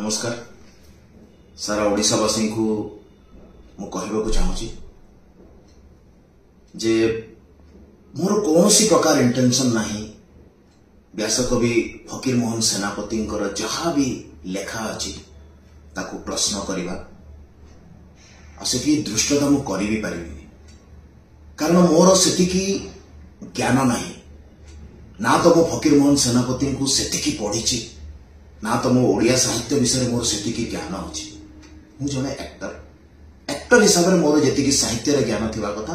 नमस्कार सारा ओडिशावासी को मु कहबाकू चाहूँगी जे मोर कौन प्रकार इंटेंशन नहीं व्यासकवि फकीर मोहन सेनापति जहाँ भी लेखा अच्छी ताकू प्रश्न करवा से दृष्टता मु करी भी पारिबिनी कारण मोर से ज्ञान नहीं ना तो मो फकीर मोहन सेनापति को से पढ़ी ना तो मो ओडिया साहित्य विषय मोर से ज्ञान अच्छी मु जड़े एक्टर हिसाब से मोर जी साहित्य ज्ञान थिबा कथा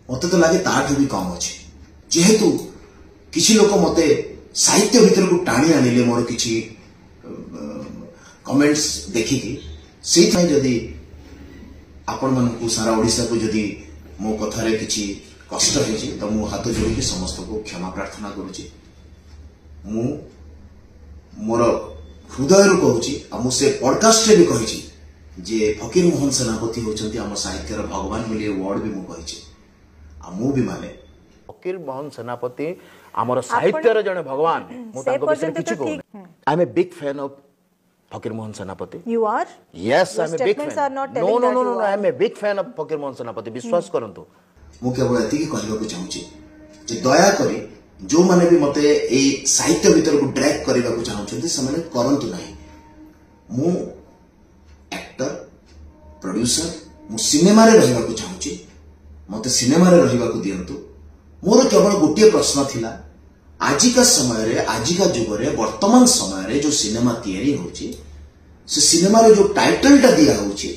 मते तो लगे ताठू भी कम अच्छे जेहेतु किसी लोक मते साहित्य भीतर को टाणी आनिले मोर किसी कमेंट्स देखिकी से जदि आपण मानकु सारा ओडिशा को जदि मो कथारे किसी कष्ट होइछि तो मु हाथ जोड़ी समस्त को क्षमा प्रार्थना करुछि मु मोर हृदय कहूँ आ मुझे पॉडकास्ट भी कही जे फकीर मोहन सेनापति होचंती आम साहित्यर भगवान बोली वर्ड भी मु भी माने फकीर मोहन सेनापति आमर साहित्यर जने भगवान मु ताको विषय किछु कहू I am a big fan of Fakir Mohan Senapati you are yes I am a big fan no no no no I am a big fan of Fakir Mohan सेनापति विश्वास करंतु मु केवल एति कहबाकू चाहूची जे दया करी जो माने भी मते ए साहित्य भीतर को ड्रैग करबा को चाहउछन्ती से माने करंतु नाही मु एक्टर प्रोड्यूसर मु सिनेमा रे रहबा को चाहउची मते सिनेमा रे रहबा को दियंतु मोर केवल गोटे प्रश्न थिला आजिका समय रे आजिका जुग रे वर्तमान समय रे जो सिनेमा तयारी होची से सिनेमा रे जो टाइटल टा दिया होची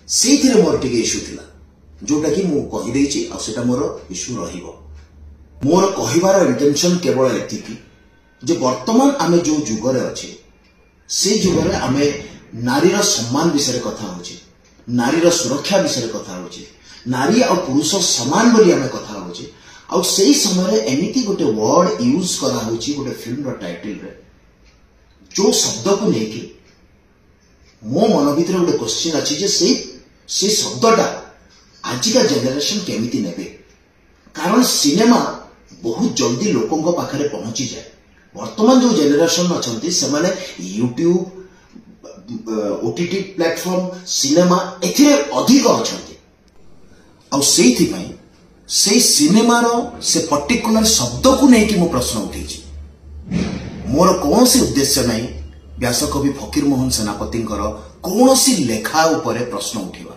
सेथिरे मोर टिके इशू थिला जोटा कि मु कहि देछि आ सेटा मोर इशू रहिबो मोर कहिबार इंटेंशन केवल एतिकी जे वर्तमान आमे जो जुगरे अच्छे से जुगरे आमे नारीर सम्मान विषय कथा होचे नारीर सुरक्षा विषय कथा होचे नारी और पुरुष समान बोली आमे कथा होचे आ सेही समय रे एमिति गोटे वर्ड यूज करा होची गोटे फिल्म रो टाइटल रे जो शब्द को लेके मो मन भीतर गोटे क्वेश्चन अछि जे से शब्दटा आजिका जनरेशन केमिति नेबे कारण सिनेमा बहुत जल्दी लोकों पाखरे पहुंची जाए वर्तमान जो जनरेशन अच्छा से माने यूट्यूब ओटीटी प्लेटफॉर्म सिनेमा एथिरे अधिक अच्छा से सिनेमार से पर्टिकुलर शब्द को लेकिन मो प्रश्न उठे मोर कौन सी उद्देश्य नहीं व्यासकवि फकीर मोहन सेनापति कौन सी लेखा उपरे प्रश्न उठा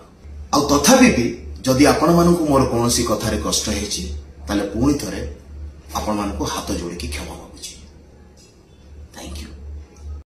आ तथापि भी जदि आपण मानकु मोर कौन सी कथारे कष्ट हेछि ताले पुणी थरे आपण मानकु हाथ जोड़ी की क्षमा।